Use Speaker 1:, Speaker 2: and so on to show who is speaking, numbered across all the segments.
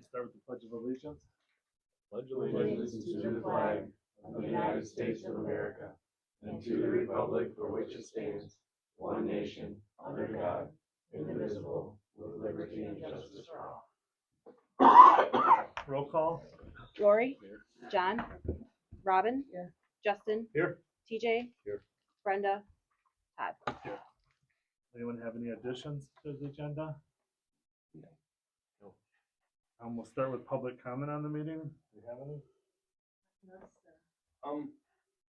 Speaker 1: Start with the Pledge of Allegiance.
Speaker 2: Pledge allegiance to the flag of the United States of America and to the republic for which it stands, one nation, under God, indivisible, with liberty and justice for all.
Speaker 1: Roll call.
Speaker 3: Rory, John, Robin, Justin,
Speaker 1: Here.
Speaker 3: TJ,
Speaker 1: Here.
Speaker 3: Brenda, Todd.
Speaker 1: Anyone have any additions to the agenda? No. We'll start with public comment on the meeting. Do you have any?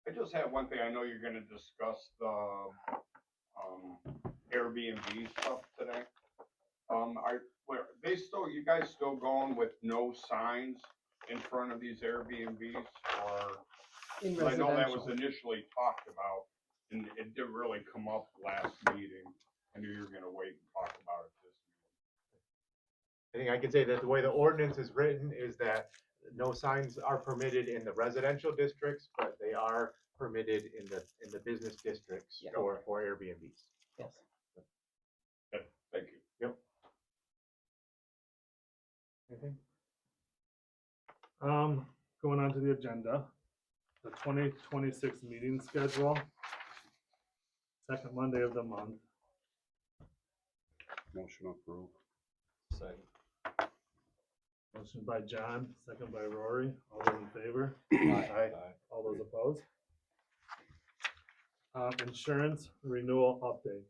Speaker 4: I just have one thing. I know you're gonna discuss the, Airbnb stuff today. You guys still going with no signs in front of these Airbnbs, or? I know that was initially talked about, and it didn't really come up last meeting. I knew you were gonna wait and talk about it this meeting.
Speaker 5: I think I can say that the way the ordinance is written is that no signs are permitted in the residential districts, but they are permitted in the business districts
Speaker 3: Yeah.
Speaker 5: for Airbnbs.
Speaker 3: Yes.
Speaker 4: Thank you.
Speaker 5: Yep.
Speaker 1: Anything? Going on to the agenda, the 2026 meeting schedule. Second Monday of the month.
Speaker 2: Motion approved. Second.
Speaker 1: Motion by John, second by Rory. All those in favor?
Speaker 5: Aye.
Speaker 1: All those opposed? Insurance renewal update.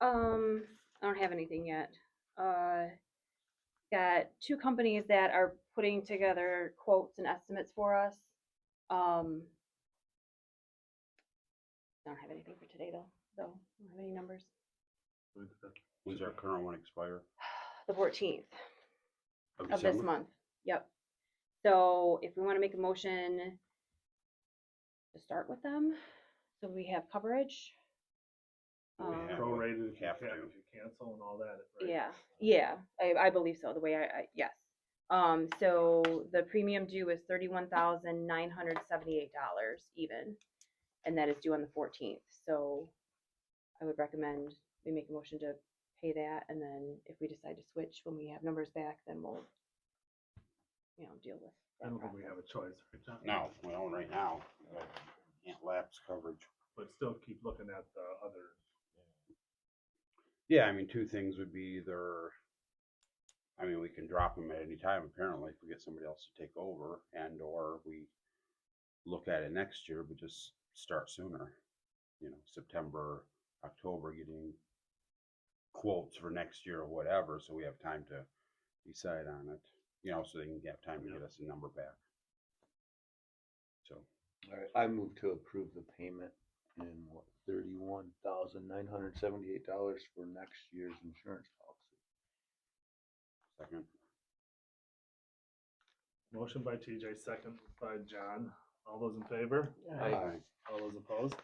Speaker 3: I don't have anything yet. Got two companies that are putting together quotes and estimates for us. I don't have anything for today though. I don't have any numbers.
Speaker 2: When's our current one expire?
Speaker 3: The 14th of this
Speaker 2: December?
Speaker 3: month. Yep. So if we want to make a motion to start with them, so we have coverage.
Speaker 2: We have-
Speaker 1: Prorated if you
Speaker 2: have to.
Speaker 1: cancel and all that, right?
Speaker 3: Yeah, I believe so. The way I yes. So the premium due is $31,978 even, and that is due on the 14th. So I would recommend we make a motion to pay that, and then if we decide to switch when we have numbers back, then we'll, deal with
Speaker 1: I
Speaker 3: that
Speaker 1: don't think we
Speaker 3: process.
Speaker 1: have a choice, right, John?
Speaker 2: No, we don't right now. Can't lapse coverage.
Speaker 1: But still keep looking at the other.
Speaker 2: Yeah, I mean, two things would be either, we can drop them at any time apparently if we get somebody else to take over, and or we look at it next year, but just start sooner. September, October, getting quotes for next year or whatever, so we have time to decide on it, so they can have time to get us a number back. So,
Speaker 6: All right, I move to approve the payment in $31,978 for next year's insurance policy.
Speaker 2: second.
Speaker 1: Motion by TJ, second by John. All those in favor?
Speaker 2: Aye.
Speaker 1: All those opposed?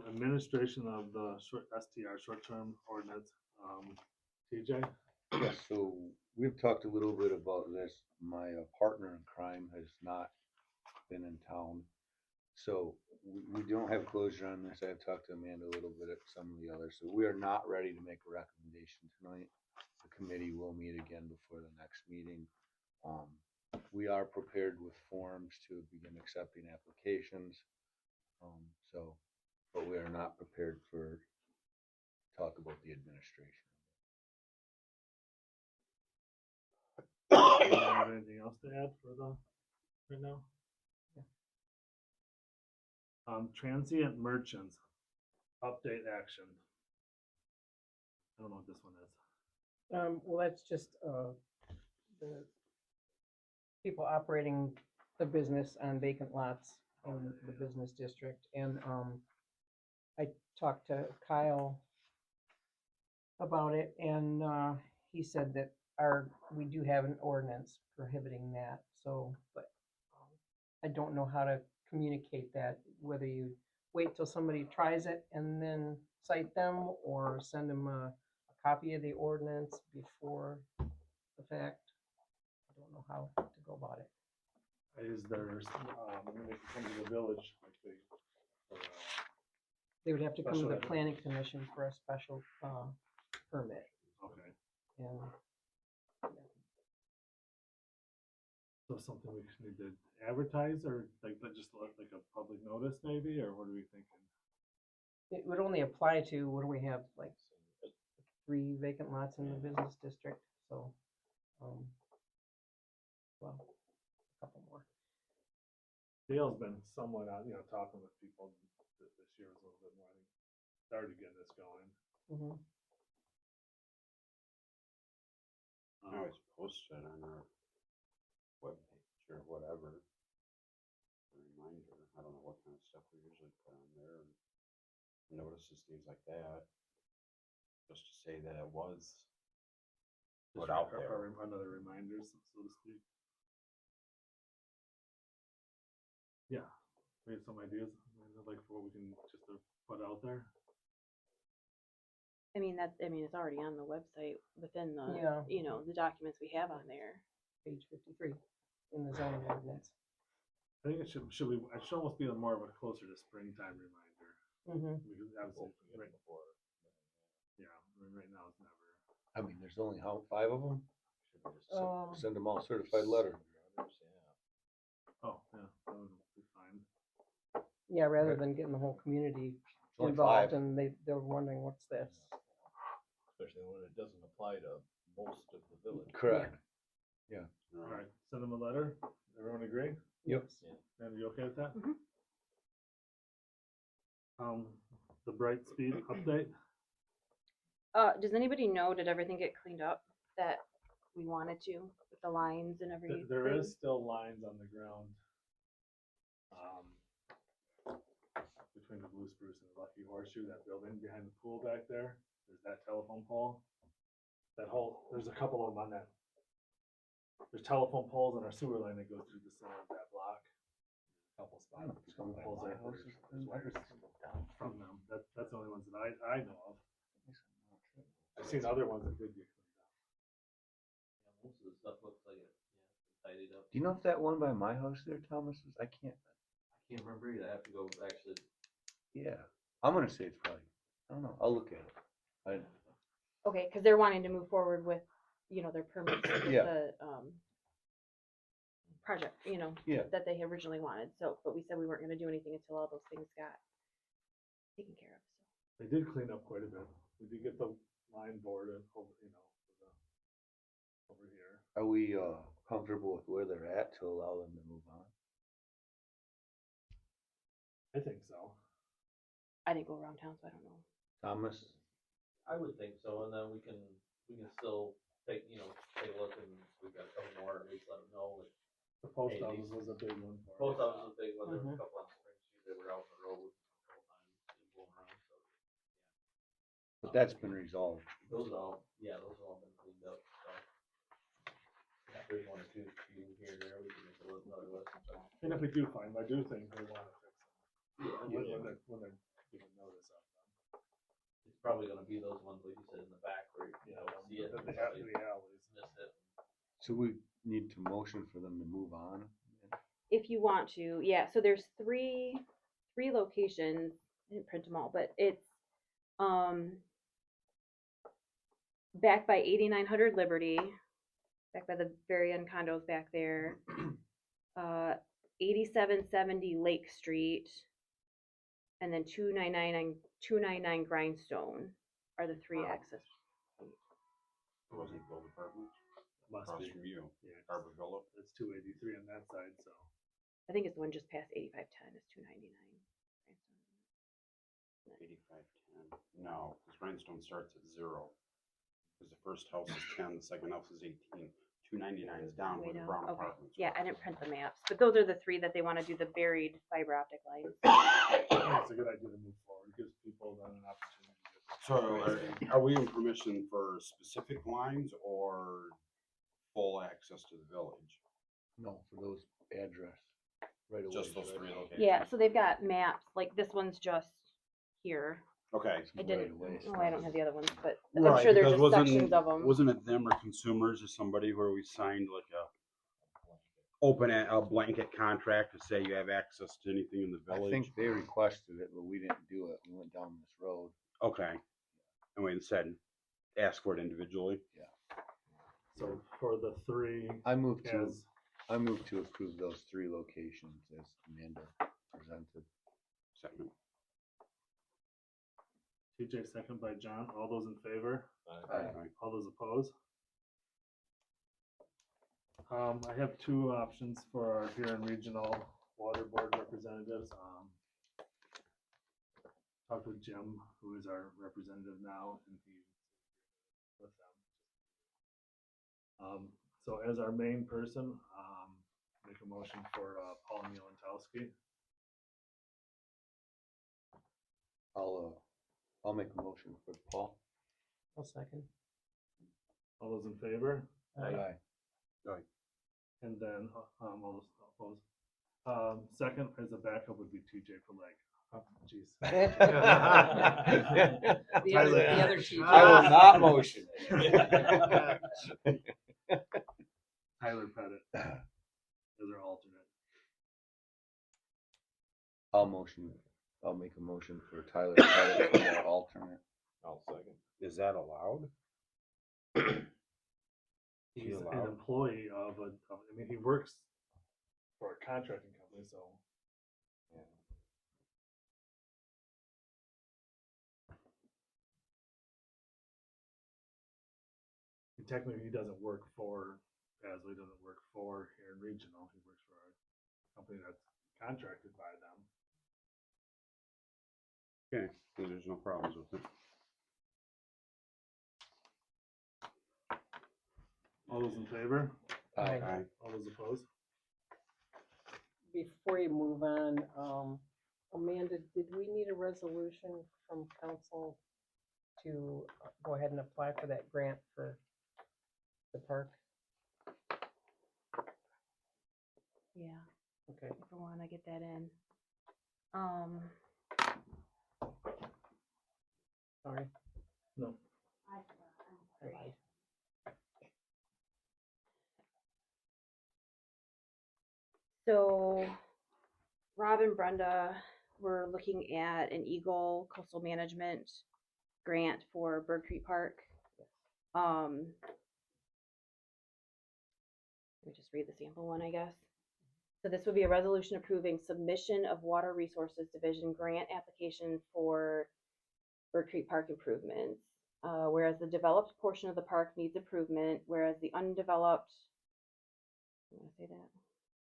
Speaker 1: Administration of the STR, short-term ordinance. TJ?
Speaker 6: Yes, so we've talked a little bit about this. My partner in crime has not been in town. So we don't have closure on this. I've talked to Amanda a little bit at some of the others. So we are not ready to make a recommendation tonight. The committee will meet again before the next meeting. We are prepared with forms to begin accepting applications. But we are not prepared for talk about the administration.
Speaker 1: Do you have anything else to add for right now? Transient merchants, update action. I don't know what this one is.
Speaker 7: Well, that's just, the people operating the business on vacant lots in the business district. And, I talked to Kyle about it, and, he said that we do have an ordinance prohibiting that, so, but I don't know how to communicate that, whether you wait till somebody tries it and then cite them, or send them a copy of the ordinance before the fact. I don't know how to go about it.
Speaker 1: Is there, when they come to the village, like
Speaker 7: They would have to come to the
Speaker 1: Special ed.
Speaker 7: planning commission for a special permit.
Speaker 1: okay.
Speaker 7: And
Speaker 1: So something we just need to advertise or like, but just like a public notice maybe, or what are we thinking?
Speaker 7: it would only apply to, what do we have, like 3 vacant lots in the business district, so, well, a couple more.
Speaker 1: Dale's been somewhat on, talking with people this year was a little bit more, I think, started getting this going.
Speaker 7: Mhm.
Speaker 2: I always post it on our webpage or whatever. A reminder, I don't know what kind of stuff we usually put on there, and notices, things like that. Just to say that it was put out there.
Speaker 1: Another reminder, so to speak. Yeah, we have some ideas, like for what we can just put out there.
Speaker 3: I mean, it's already on the website within the,
Speaker 7: Yeah.
Speaker 3: the documents we have on there.
Speaker 7: Page 53 in the zoning ordinance.
Speaker 1: I think it should almost be more of a closer to springtime reminder.
Speaker 7: Mhm.
Speaker 1: Because obviously, right now it's never.
Speaker 6: I mean, there's only 5 of them?
Speaker 7: Um,
Speaker 6: Send them all certified letter.
Speaker 1: Oh, yeah, that would be fine.
Speaker 7: Yeah, rather than getting the whole community
Speaker 6: Only
Speaker 7: involved
Speaker 6: 5.
Speaker 7: and they're wondering what's this.
Speaker 8: Especially when it doesn't apply to most of the village.
Speaker 6: Correct.
Speaker 1: All right, send them a letter. Everyone agree?
Speaker 6: Yep.
Speaker 1: And you okay with that?
Speaker 3: Mhm.
Speaker 1: The Bright Speed update.
Speaker 3: Does anybody know, did everything get cleaned up that we wanted to with the lines and everything?
Speaker 1: There is still lines on the ground. Between the Blue Spruce and the Lucky Horseshoe, that building behind the pool back there, there's that telephone pole. There's a couple of them on that. There's telephone poles on our sewer line that goes through the center of that block. Couple spots.
Speaker 6: Some of
Speaker 1: Poles
Speaker 6: my
Speaker 1: there,
Speaker 6: houses,
Speaker 1: there's wires from them. That's the only ones that I know of. I've seen other ones that did get cleaned up.
Speaker 8: Most of the stuff looks like it, tidied up.
Speaker 6: Do you know if that one by my house there, Thomas, is, I can't
Speaker 8: Remember either, I have to go actually.
Speaker 6: yeah. I'm gonna say it's probably, I don't know, I'll look at it.
Speaker 3: Okay, because they're wanting to move forward with, their permits, with
Speaker 6: Yeah.
Speaker 3: the, project,
Speaker 6: Yeah.
Speaker 3: that they originally wanted, so, but we said we weren't gonna do anything until all those things got taken care of, so.
Speaker 1: They did clean up quite a bit. We did get the line board and over, over here.
Speaker 6: Are we comfortable with where they're at to allow them to move on?
Speaker 1: I think so.
Speaker 3: I didn't go around town, so I don't know.
Speaker 6: Thomas?
Speaker 8: I would think so, and then we can still take a look, and we've got a couple more, at least let them know, like,
Speaker 1: The post
Speaker 8: Hey,
Speaker 1: office
Speaker 8: these-
Speaker 1: was a big one for us.
Speaker 8: post office was a big one, there were a
Speaker 7: Mhm.
Speaker 8: couple on Spring Street, they were out on the road a couple times, and going around, so.
Speaker 6: But that's been resolved.
Speaker 8: Those have all been cleaned up, so. If there's 1 or 2 here and there, we can make a little another list, but.
Speaker 1: And if we do find, I do think they want to fix them.
Speaker 8: Yeah.
Speaker 1: When they're giving notice of them.
Speaker 8: It's probably gonna be those ones, like you said, in the back where, see it,
Speaker 1: That
Speaker 8: and
Speaker 1: they have
Speaker 8: probably
Speaker 1: the alleys.
Speaker 8: miss it.
Speaker 6: So we need to motion for them to move on?
Speaker 3: If you want to, yeah, so there's three locations, I didn't print them all, but it's, back by 8900 Liberty, back by the very end condos back there, 8770 Lake Street, and then 299 Grindstone are the 3 access.
Speaker 2: It wasn't built apartments
Speaker 1: Must
Speaker 2: across
Speaker 1: be.
Speaker 2: from you,
Speaker 1: Yeah,
Speaker 2: Arbor Villa.
Speaker 1: it's 283 on that side, so.
Speaker 3: I think it's the one just past 8510 is 299.
Speaker 2: 8510. No, because Grindstone starts at 0. Because the first house is 10, the second house is 18. 299 is down
Speaker 3: Way
Speaker 2: where the
Speaker 3: down,
Speaker 2: brown
Speaker 3: okay.
Speaker 2: apartments.
Speaker 3: Yeah,
Speaker 2: are.
Speaker 3: I didn't print the maps, but those are the 3 that they want to do the buried fiber optic lines.
Speaker 1: I think it's a good idea to move forward, gives people then an opportunity to.
Speaker 2: So are we in permission for specific lines or full access to the village?
Speaker 6: No, for those address, right away.
Speaker 2: Just those 3 locations?
Speaker 3: Yeah, so they've got maps, like this one's just here.
Speaker 2: Okay.
Speaker 3: I didn't, oh, I don't have the other ones, but I'm
Speaker 2: Right,
Speaker 3: sure there's
Speaker 2: because
Speaker 3: just sections of them.
Speaker 2: Wasn't it them or consumers or somebody where we signed like a blanket contract to say you have access to anything in the
Speaker 6: I
Speaker 2: village?
Speaker 6: think they requested it, but we didn't do it. We went down this road.
Speaker 2: Okay. And we said, ask for it individually?
Speaker 6: Yeah.
Speaker 1: So for the three,
Speaker 6: I move to,
Speaker 1: as,
Speaker 6: I move to approve those 3 locations as Amanda presented.
Speaker 2: Second.
Speaker 1: TJ, second by John, all those in favor?
Speaker 2: Aye.
Speaker 1: All those opposed? I have 2 options for our Huron Regional Water Board representatives. Talked with Jim, who is our representative now, and he with them. So as our main person, make a motion for Paul Mielentowski.
Speaker 6: I'll make a motion for Paul.
Speaker 7: I'll second.
Speaker 1: All those in favor?
Speaker 6: Aye.
Speaker 1: And then, all those opposed. Second as a backup would be TJ for like, oh, jeez.
Speaker 7: The other two.
Speaker 6: I will not motion.
Speaker 1: Tyler Pettit as our alternate.
Speaker 6: I'll make a motion for Tyler Pettit as our alternate.
Speaker 8: I'll second.
Speaker 2: Is that allowed?
Speaker 1: He's an
Speaker 2: allowed?
Speaker 1: employee I mean, he works for a contracting company, so. Technically, he doesn't work for Pasley, doesn't work for Huron Regional, he works for a company that's contracted by them.
Speaker 2: Okay, so there's no problems with it.
Speaker 1: All those in favor?
Speaker 7: Aye.
Speaker 2: Aye.
Speaker 1: All those opposed?
Speaker 7: Before you move on, Amanda, did we need a resolution from council to go ahead and apply for that grant for the park?
Speaker 3: Yeah,
Speaker 7: Okay.
Speaker 3: if I wanna get that in.
Speaker 7: Sorry.
Speaker 1: No.
Speaker 7: I lied.
Speaker 3: So Rob and Brenda were looking at an Eagle Coastal Management grant for Bird Creek Park. Let me just read the sample one, I guess. So this would be a resolution approving submission of Water Resources Division grant application for Bird Creek Park improvements. Whereas the developed portion of the park needs improvement, whereas the undeveloped, I'm gonna say that,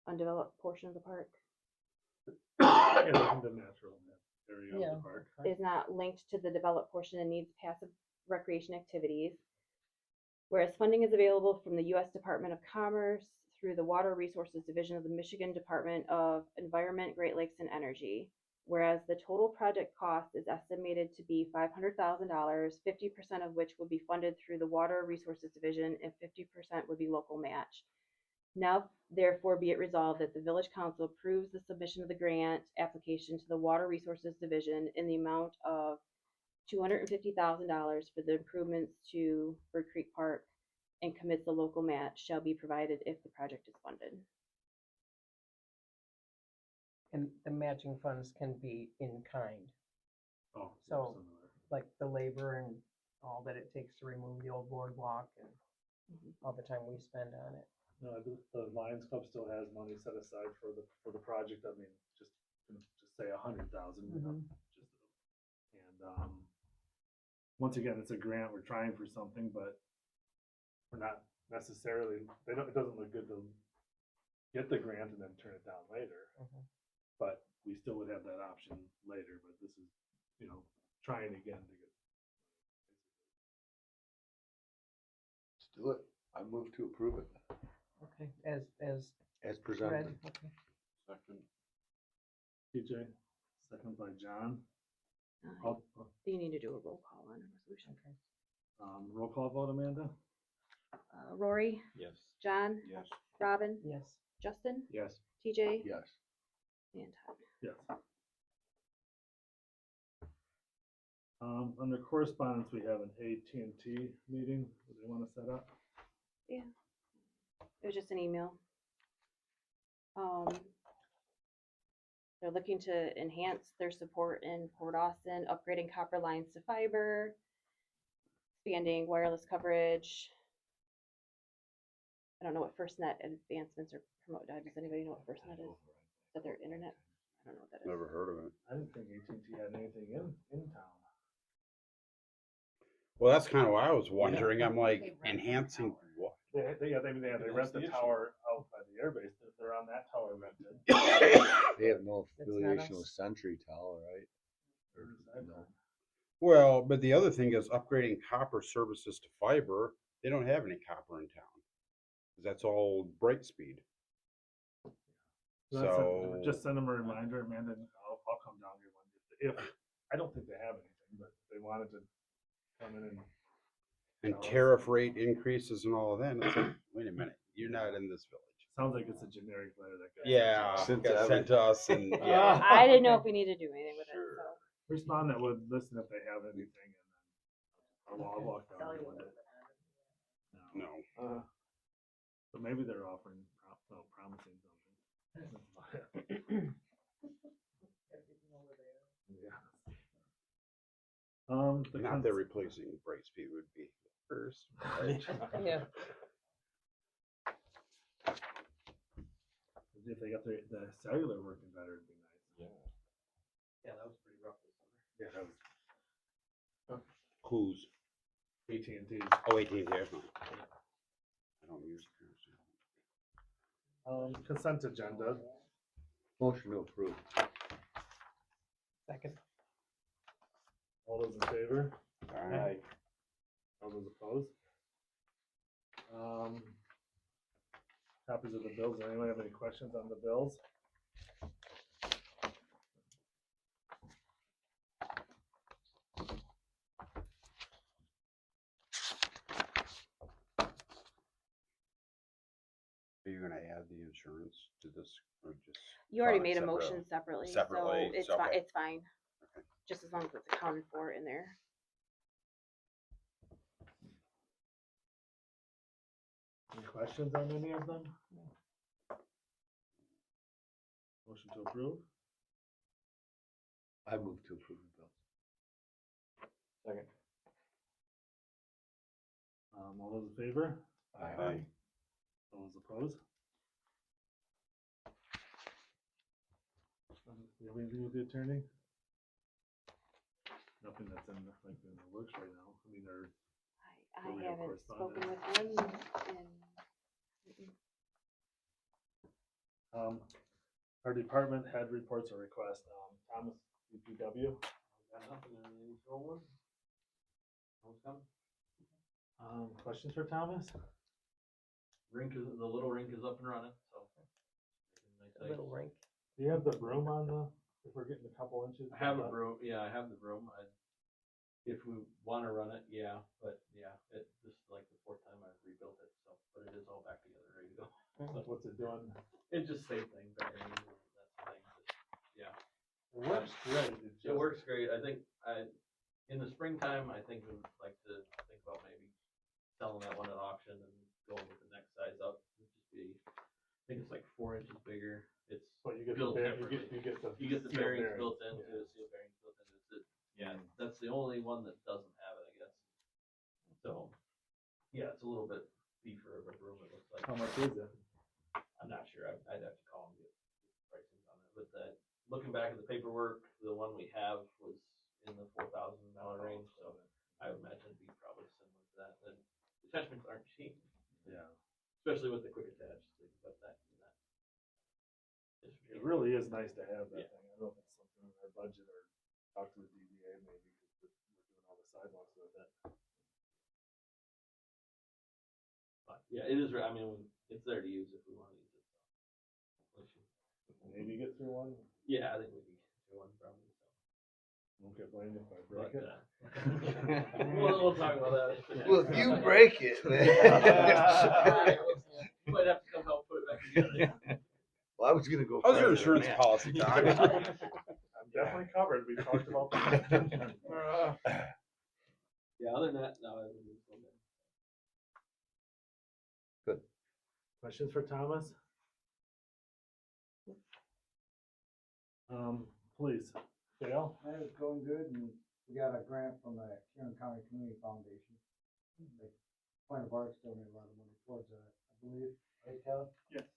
Speaker 3: undeveloped portion of the park
Speaker 1: Yeah, the natural area of
Speaker 7: Yeah.
Speaker 1: the park.
Speaker 3: is not linked to the developed portion and needs passive recreation activities. Whereas funding is available from the U.S. Department of Commerce through the Water Resources Division of the Michigan Department of Environment, Great Lakes, and Energy. Whereas the total project cost is estimated to be $500,000, 50% of which would be funded through the Water Resources Division and 50% would be local match. Now, therefore, be it resolved that the Village Council approves the submission of the grant application to the Water Resources Division in the amount of $250,000 for the improvements to Bird Creek Park and commits the local match shall be provided if the project is funded.
Speaker 7: And the matching funds can be in kind,
Speaker 1: Oh,
Speaker 7: So-
Speaker 1: similar.
Speaker 7: like the labor and all that it takes to remove the old boardwalk and all the time we spend on it.
Speaker 1: No, the Lions Club still has money set aside for the project. I mean, just say 100,000, you know,
Speaker 7: Mhm.
Speaker 1: and once again, it's a grant. We're trying for something, but we're not necessarily. It doesn't look good to get the grant and then turn it down later.
Speaker 7: Mhm.
Speaker 1: But we still would have that option later. But this is, trying again to get.
Speaker 6: Let's do it. I move to approve it
Speaker 7: Okay, as
Speaker 6: as
Speaker 7: read,
Speaker 6: presented.
Speaker 7: okay.
Speaker 2: Second.
Speaker 1: TJ, second by John.
Speaker 3: Uh,
Speaker 1: All-
Speaker 3: You need to do a roll call on a resolution.
Speaker 7: Okay.
Speaker 1: Roll call vote, Amanda?
Speaker 3: Rory,
Speaker 8: Yes.
Speaker 3: John,
Speaker 2: Yes.
Speaker 3: Robin,
Speaker 7: Yes.
Speaker 3: Justin,
Speaker 1: Yes.
Speaker 3: TJ,
Speaker 6: Yes.
Speaker 3: and Todd.
Speaker 1: Yes. Under correspondence, we have an AT&T meeting that they want to set up.
Speaker 3: It was just an email. They're looking to enhance their support in Port Austin, upgrading copper lines to fiber, expanding wireless coverage, I don't know what FirstNet advancements are promoted. Does anybody know what FirstNet is? Is that their internet? I don't know what that is.
Speaker 2: Never heard of it.
Speaker 1: I didn't think AT&T had anything in town.
Speaker 2: Well, that's kind of what I was wondering. I'm like, enhancing what?
Speaker 1: They rent the tower out by the airbase, if they're on that tower rented.
Speaker 6: They have no
Speaker 7: That's not
Speaker 6: affiliation
Speaker 7: us.
Speaker 6: with Century Tower, right? Or,
Speaker 1: I've
Speaker 6: no.
Speaker 1: heard.
Speaker 2: Well, but the other thing is upgrading copper services to fiber. They don't have any copper in town. 'Cause that's all Brightspeed.
Speaker 1: So that's
Speaker 2: So
Speaker 1: just send them a reminder, Amanda, and I'll come down here one day. If, I don't think they have anything, but if they wanted to come in
Speaker 2: and tariff rate increases and all of that. And it's like, wait a minute, you're not in this village.
Speaker 1: sounds like it's a generic letter that got.
Speaker 2: Yeah,
Speaker 6: Sent
Speaker 2: got
Speaker 6: to
Speaker 2: sent to us and yeah.
Speaker 3: I didn't know if we needed to do anything with it,
Speaker 2: Sure.
Speaker 3: so.
Speaker 1: Respond that would listen if they have anything, and then I'll walk down here one day.
Speaker 2: No.
Speaker 1: But maybe they're offering, promising something. Yeah. The
Speaker 2: Not they're replacing Brightspeed would be first. Right?
Speaker 7: Yeah.
Speaker 1: If they got the cellular working better, it'd be nice.
Speaker 8: Yeah, that was pretty rough this summer.
Speaker 1: Yeah, that was
Speaker 2: Who's?
Speaker 1: AT&T.
Speaker 2: Oh, 18 I don't use it.
Speaker 1: Consent agenda.
Speaker 6: Motion to approve.
Speaker 7: Second.
Speaker 1: All those in favor?
Speaker 2: Aye.
Speaker 1: All those opposed? Copies of the bills. Does anyone have any questions on the bills?
Speaker 2: Are you gonna add the insurance to this or just?
Speaker 3: You already
Speaker 2: on
Speaker 3: made a
Speaker 2: separate?
Speaker 3: motion separately, so
Speaker 2: Separately,
Speaker 3: it's
Speaker 2: so,
Speaker 3: fine,
Speaker 2: okay.
Speaker 3: it's fine.
Speaker 2: Okay.
Speaker 3: Just as long as it's accounted for in there.
Speaker 1: Any questions on any of them? Motion to approve?
Speaker 6: I move to approve the bills.
Speaker 1: Second. All those in favor?
Speaker 2: Aye.
Speaker 1: All those opposed? You have anything with the attorney? Nothing that's in the works right now. I mean, or
Speaker 3: I
Speaker 1: we have
Speaker 3: haven't spoken with
Speaker 1: correspondence?
Speaker 3: him and,
Speaker 1: our department head reports or request, Thomas, DPW.
Speaker 8: Got nothing, everything's rolling. What's coming?
Speaker 1: Questions for Thomas?
Speaker 8: The little rink is up and running, so. Nice
Speaker 7: A little rink.
Speaker 1: Do you have the broom on if we're getting a couple inches?
Speaker 8: I have a broom, yeah, I have the broom, if we wanna run it, yeah, but yeah, this is like the fourth time I've rebuilt it, so, but it is all back together, ready to go.
Speaker 1: What's it doing?
Speaker 8: It just same thing, bearings, and that's the thing, yeah.
Speaker 1: It works great.
Speaker 8: It works great, I think, in the springtime, I think we'd like to think about maybe selling that one at auction and going with the next size up, it'd just be, I think it's like 4 inches bigger, it's
Speaker 1: But you get
Speaker 8: built
Speaker 1: you
Speaker 8: differently.
Speaker 1: get the.
Speaker 8: You get the
Speaker 1: steel
Speaker 8: bearings
Speaker 1: bearing.
Speaker 8: built into it, steel bearings built into it. Yeah, that's the only one that doesn't have it, I guess. So, yeah, it's a little bit beefer of a broom, it looks like.
Speaker 1: How much is it?
Speaker 8: I'm not sure, I'd have to call and get prices on it, but looking back at the paperwork, the one we have was in the $4,000 range, so I would imagine it'd be probably similar to that. And attachments aren't cheap,
Speaker 1: Yeah.
Speaker 8: especially with the quick attach, but that.
Speaker 1: It really is nice to have that
Speaker 8: Yeah.
Speaker 1: thing. I don't know if it's something in our budget or talk to the DDA maybe, because we're doing all the sidewalks with it.
Speaker 8: But yeah, it is, I mean, it's there to use if we want to use it. So.
Speaker 1: Maybe get through one.
Speaker 8: Yeah, I think we can do one probably.
Speaker 1: Won't get blamed if I
Speaker 8: So.
Speaker 1: break
Speaker 8: But,
Speaker 1: it.
Speaker 8: we'll talk about that.
Speaker 6: Well, if you break it,
Speaker 8: You might have to come help put it back together.
Speaker 6: well, I was gonna go.
Speaker 2: How's your
Speaker 6: farther than
Speaker 2: insurance
Speaker 6: that.
Speaker 2: policy, Don?
Speaker 1: I'm definitely covered. We talked about that.
Speaker 8: Yeah, other than that, no, I think it's okay.
Speaker 1: Questions for Thomas? Please, Dale?
Speaker 9: It's going good, and we got a grant from the Huron County Community Foundation. They, Point of Arcs donated a lot of money towards that. I believe, right, Kevin?
Speaker 1: Yes.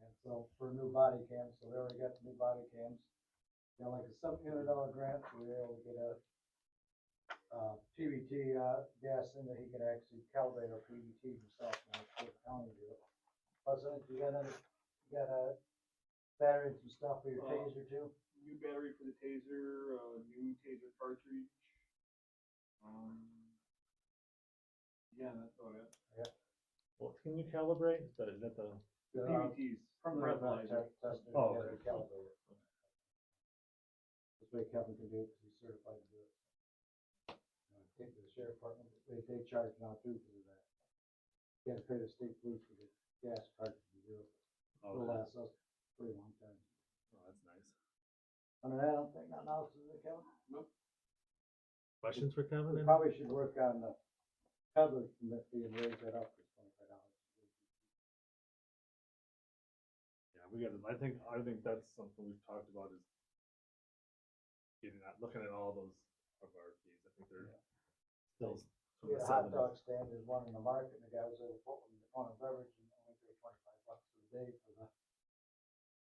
Speaker 9: And so for new body cams, so we already got the new body cams. You know, like a $700 grant, we were able to get a PVT, gas in that he could actually calibrate our PVT himself, now for the county to do it. Plus, you got a battery and some stuff for your taser too?
Speaker 1: New battery for the taser, new taser cartridge. Yeah, that's about it.
Speaker 9: Yeah.
Speaker 1: Well, can you calibrate? Is that the PVTs?
Speaker 9: From the tester,
Speaker 1: Oh,
Speaker 9: yeah,
Speaker 1: okay.
Speaker 9: they calibrate it. This way Kevin can do it, because he's certified to do it. I think the sheriff department, they charge now too for that. You gotta pay the state police for the gas cartridge to do it.
Speaker 1: Oh,
Speaker 9: It'll
Speaker 1: that's
Speaker 9: last us a pretty long time.
Speaker 1: nice.
Speaker 9: Under that, I don't think nothing else is it, Kevin?
Speaker 1: Questions for Kevin?
Speaker 9: We probably should work on the peddler permit fee and raise that up to $25.
Speaker 1: Yeah, I think that's something we've talked about is looking at all those of our fees. I think they're still from
Speaker 9: We
Speaker 1: the
Speaker 9: had a hot
Speaker 1: 70s.
Speaker 9: dog stand, there's one in the market, and the guy was able to put one on a beverage and only pay $25 for the day for the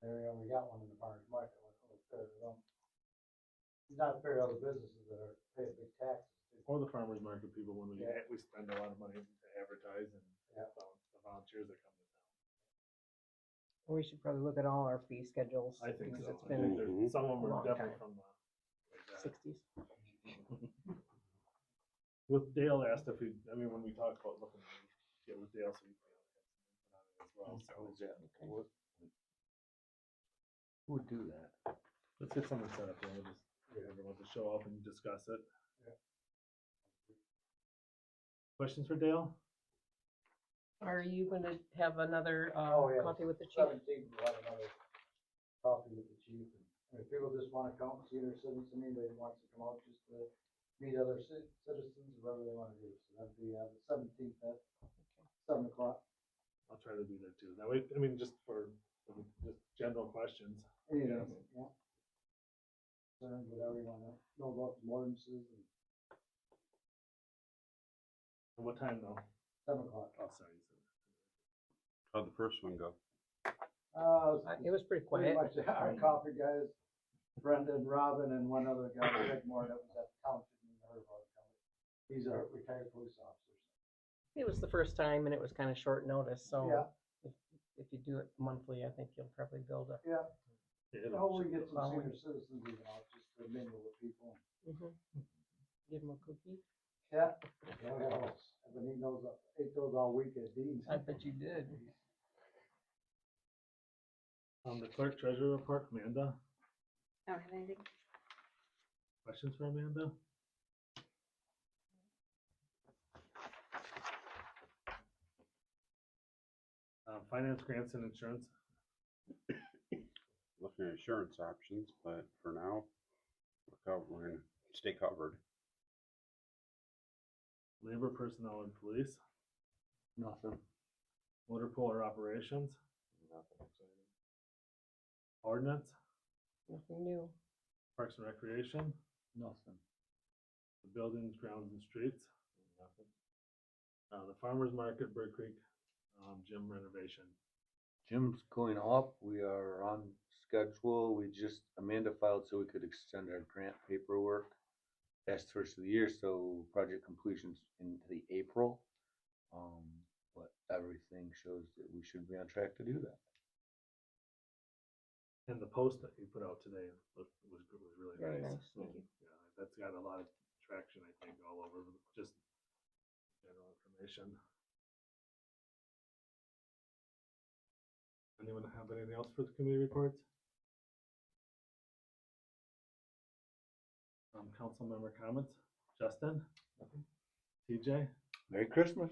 Speaker 9: area, and we got one in the farmer's market, like, oh, fair to them. It's not fair to other businesses that are paying big taxes too.
Speaker 1: Or the farmer's market people, when we,
Speaker 9: Yeah.
Speaker 1: we spend a lot of money to advertise and
Speaker 9: Yeah.
Speaker 1: the volunteers that come to town.
Speaker 7: We should probably look at all our fee schedules.
Speaker 1: I think
Speaker 7: because
Speaker 1: so.
Speaker 7: It's
Speaker 1: I think
Speaker 7: been
Speaker 2: Mhm.
Speaker 1: some of them are
Speaker 7: long
Speaker 1: definitely
Speaker 7: time.
Speaker 1: from the, like that.
Speaker 7: 60s.
Speaker 1: With Dale asked if we, when we talked about looking, get with Dale, so we can put on it as well, so.
Speaker 6: How's that? Who would do that?
Speaker 1: Let's get something set up, we'll just get everyone to show up and discuss it.
Speaker 9: Yeah.
Speaker 1: Questions for Dale?
Speaker 7: Are you gonna have another,
Speaker 9: Oh, yeah.
Speaker 7: coffee with the chief?
Speaker 9: 17th, we'll have another coffee with the chief, and if people just wanna come and see their citizens, anybody that wants to come out just to meet other citizens, whatever they wanna do, so that'd be, the 17th at 7 o'clock.
Speaker 1: I'll try to do that too. That way, just for just general questions.
Speaker 9: Anything, yeah. Concerns, whatever you wanna know about the ordinances, and
Speaker 1: And what time though?
Speaker 9: 7 o'clock.
Speaker 1: Oh, sorry. You said.
Speaker 2: How'd the first one go?
Speaker 7: It was pretty
Speaker 9: Pretty
Speaker 7: quiet.
Speaker 9: much our coffee guys, Brenda and Robin and one other guy, Rigmore, that was at the township, you heard about him. He's a retired police officer.
Speaker 7: It was the first time and it was kind of short notice, so
Speaker 9: Yeah,
Speaker 7: if you do it monthly, I think you'll probably build up.
Speaker 9: yeah,
Speaker 1: Yeah,
Speaker 9: hopefully get some
Speaker 7: Following.
Speaker 9: senior citizens even out, just to mingle with people.
Speaker 7: Give them a cookie.
Speaker 9: Yeah. I've been eating those, ate those all week at Dean's.
Speaker 7: I bet you did.
Speaker 1: The clerk treasurer report, Amanda.
Speaker 3: I don't have anything.
Speaker 1: Questions for Amanda? Finance grants and insurance.
Speaker 2: Looking at insurance options, but for now, we're gonna stay covered.
Speaker 1: Labor, personnel, and police.
Speaker 6: Nothing.
Speaker 1: Motor pool or operations. Ordinance,
Speaker 7: Nothing new.
Speaker 1: parks and recreation,
Speaker 6: Nothing.
Speaker 1: the buildings, grounds, and streets. The farmer's market, Bird Creek, gym renovation.
Speaker 6: Gym's going up. We are on schedule. Amanda filed so we could extend our grant paperwork past the first of the year, so project completion's into the April. But everything shows that we should be on track to do that.
Speaker 1: And the post that you put out today was really
Speaker 7: Very
Speaker 1: nice.
Speaker 7: nice, thank you.
Speaker 1: Yeah, that's got a lot of traction, I think, all over, just general information. Anyone have anything else for the committee reports? Council member comments? Justin? TJ?
Speaker 6: Merry Christmas.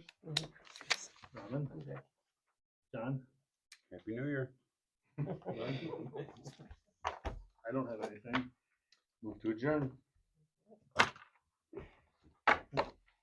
Speaker 1: Robin?
Speaker 7: Okay.
Speaker 1: John?
Speaker 2: Happy New Year.
Speaker 1: I don't have anything.
Speaker 6: Move to adjourn.